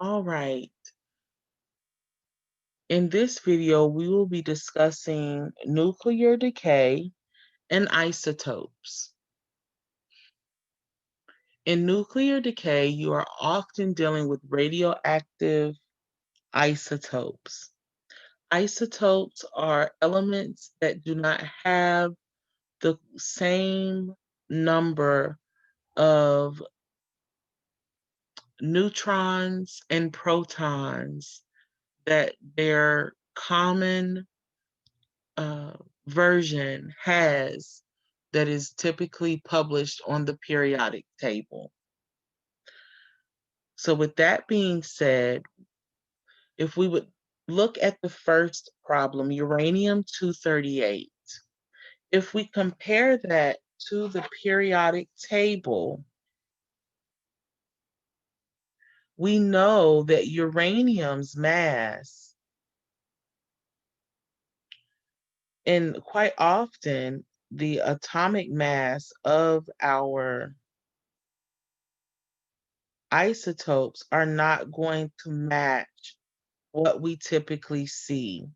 All right. In this video, we will be discussing nuclear decay and isotopes. In nuclear decay, you are often dealing with radioactive isotopes. Isotopes are elements that do not have the same number of neutrons and protons that their common uh, version has that is typically published on the periodic table. So, with that being said, if we would look at the first problem, uranium 238, if we compare that to the periodic table, we know that uranium's mass, and quite often the atomic mass of our isotopes are not going to match what we typically see.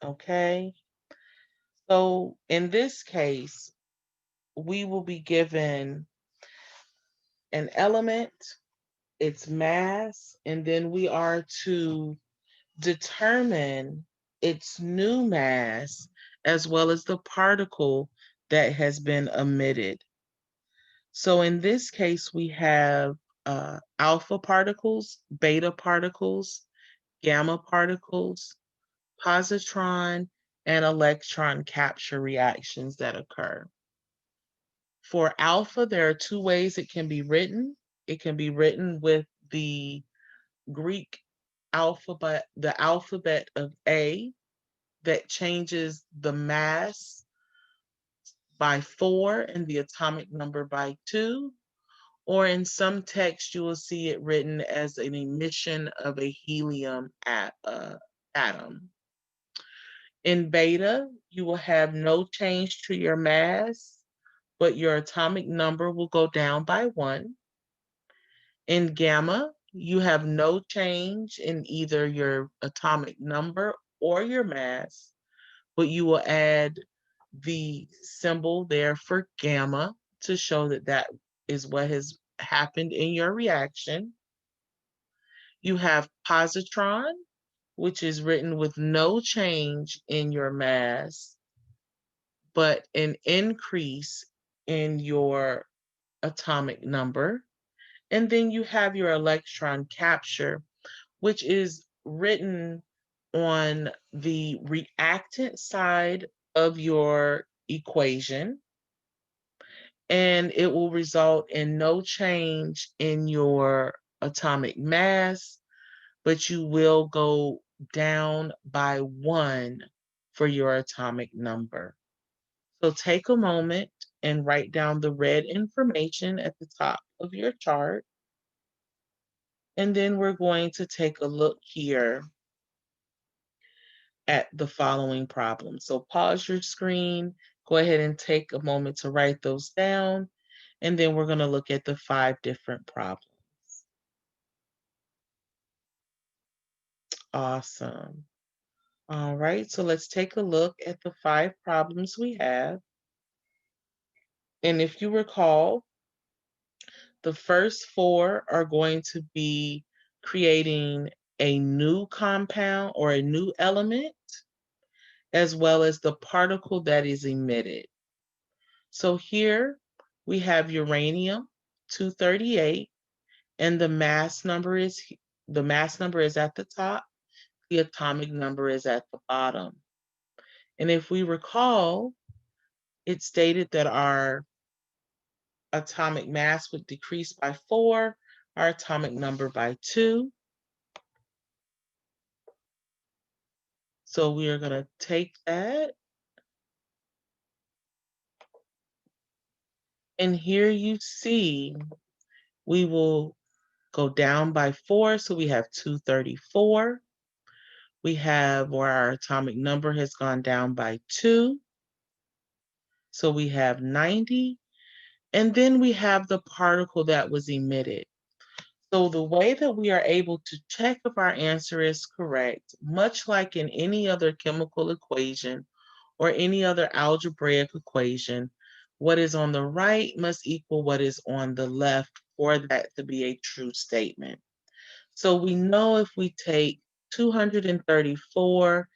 Okay. So in this case, we will be given an element, its mass, and then we are to determine its new mass as well as the particle that has been emitted. So in this case, we have alpha particles, beta particles, gamma particles, positron, and electron capture reactions that occur. For alpha, there are two ways it can be written. It can be written with the Greek alphabet, the alphabet of A, that changes the mass by 4 and the atomic number by 2. Or in some text, you will see it written as an emission of a helium atom. In beta, you will have no change to your mass, but your atomic number will go down by 1. In gamma, you have no change in either your atomic number or your mass, but you will add the symbol there for gamma to show that that is what has happened in your reaction. You have positron, which is written with no change in your mass, but an increase in your atomic number. And then you have your electron capture, which is written on the reactant side of your equation. And it will result in no change in your atomic mass, but you will go down by 1 for your atomic number. So take a moment and write down the red information at the top of your chart. And then we're going to take a look here at the following problems. So pause your screen, go ahead and take a moment to write those down, and then we're going to look at the 5 different problems. Awesome. All right, so let's take a look at the 5 problems we have. And if you recall, the first 4 are going to be creating a new compound or a new element, as well as the particle that is emitted. So here we have uranium 238, and the mass number is at the top, the atomic number is at the bottom. And if we recall, it stated that our atomic mass would decrease by 4, our atomic number by 2. So we are going to take that. And here you see we will go down by 4. So we have 234. We have where our atomic number has gone down by 2. So we have 90. And then we have the particle that was emitted. So the way that we are able to check if our answer is correct, much like in any other chemical equation or any other algebraic equation, what is on the right must equal what is on the left for that to be a true statement. So we know if we take 234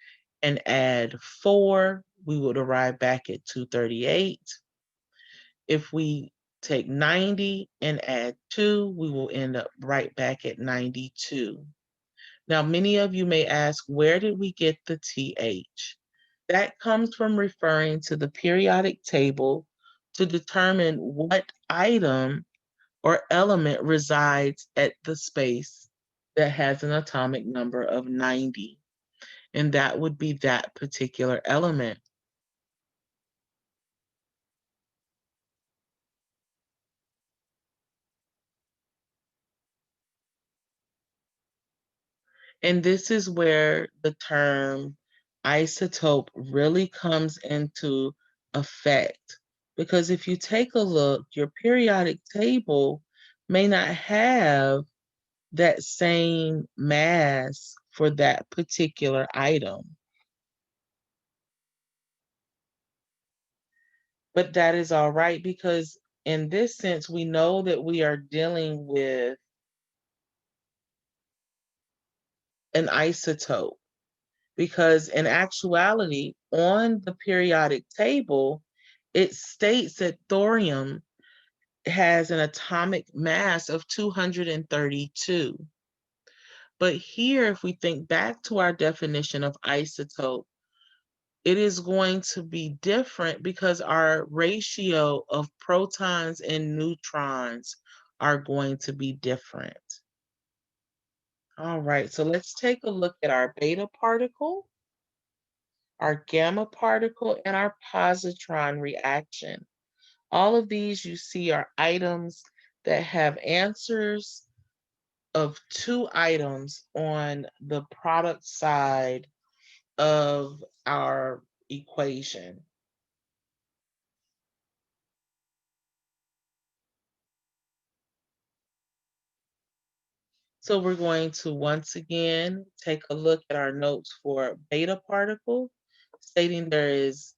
and add 4, we would arrive back at 238. If we take 90 and add 2, we will end up right back at 92. Now, many of you may ask, where did we get the TH? That comes from referring to the periodic table to determine what item or element resides at the space that has an atomic number of 90. And that would be that particular element. And this is where the term isotope really comes into effect. Because if you take a look, your periodic table may not have that same mass for that particular item. But that is all right because in this sense, we know that we are dealing with an isotope because in actuality, on the periodic table, it states that thorium has an atomic mass of 232. But here, if we think back to our definition of isotope, it is going to be different because our ratio of protons and neutrons are going to be different. All right, so let's take a look at our beta particle, our gamma particle, and our positron reaction. All of these you see are items that have answers of 2 items on the product side of our equation. So we're going to once again take a look at our notes for beta particle, stating there is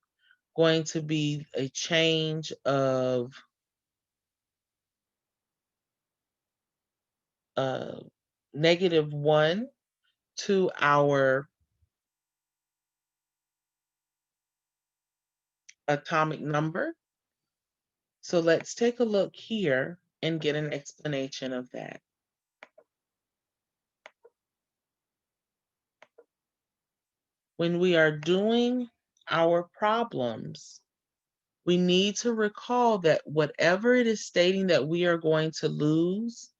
going to be a change of uh, -1 to our atomic number. So let's take a look here and get an explanation of that. When we are doing our problems, we need to recall that whatever it is stating that we are going to lose,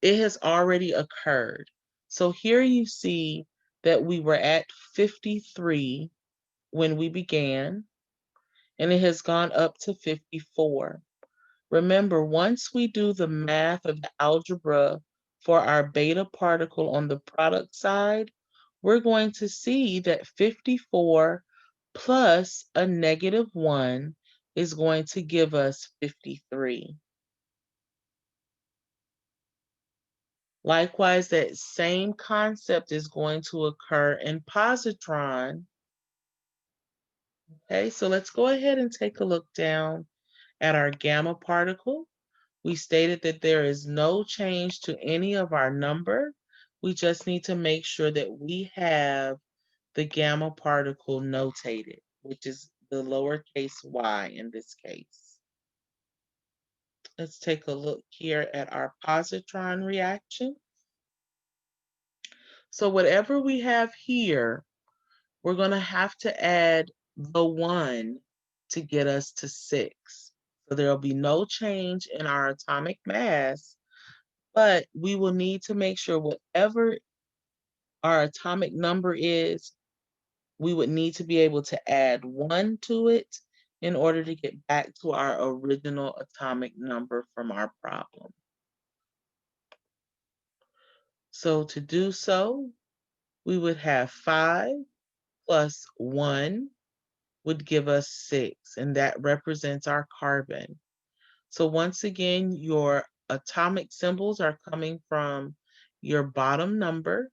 it has already occurred. So here you see that we were at 53 when we began, and it has gone up to 54. Remember, once we do the math of the algebra for our beta particle on the product side, we're going to see that 54 plus a -1 is going to give us 53. Likewise, that same concept is going to occur in positron. Okay, so let's go ahead and take a look down at our gamma particle. We stated that there is no change to any of our number. We just need to make sure that we have the gamma particle notated, which is the lowercase y in this case. Let's take a look here at our positron reaction. So whatever we have here, we're going to have to add the 1 to get us to 6. So there'll be no change in our atomic mass, but we will need to make sure whatever our atomic number is, we would need to be able to add 1 to it in order to get back to our original atomic number from our problem. So to do so, we would have 5 plus 1 would give us 6, and that represents our carbon. So once again, your atomic symbols are coming from your bottom number,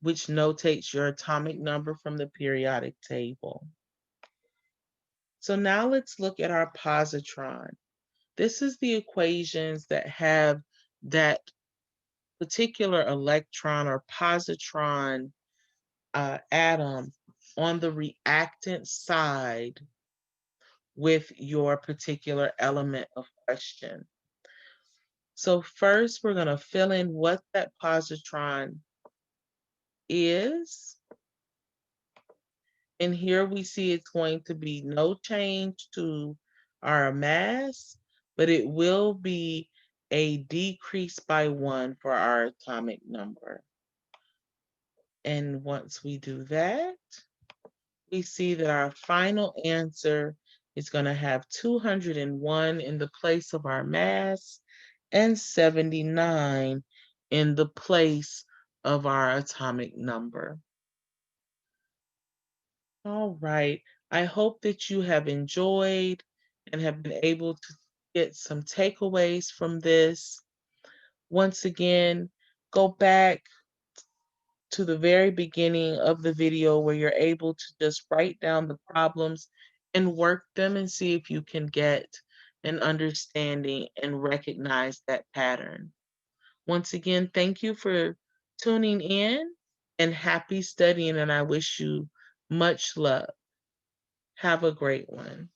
which notates your atomic number from the periodic table. So now let's look at our positron. This is the equations that have that particular electron or positron atom on the reactant side with your particular element of question. So first, we're going to fill in what that positron is. And here we see it's going to be no change to our mass, but it will be a decrease by 1 for our atomic number. And once we do that, we see that our final answer is going to have 201 in the place of our mass and 79 in the place of our atomic number. All right. I hope that you have enjoyed and have been able to get some takeaways from this. Once again, go back to the very beginning of the video where you're able to just write down the problems and work them and see if you can get an understanding and recognize that pattern. Once again, thank you for tuning in and happy studying, and I wish you much luck. Have a great one.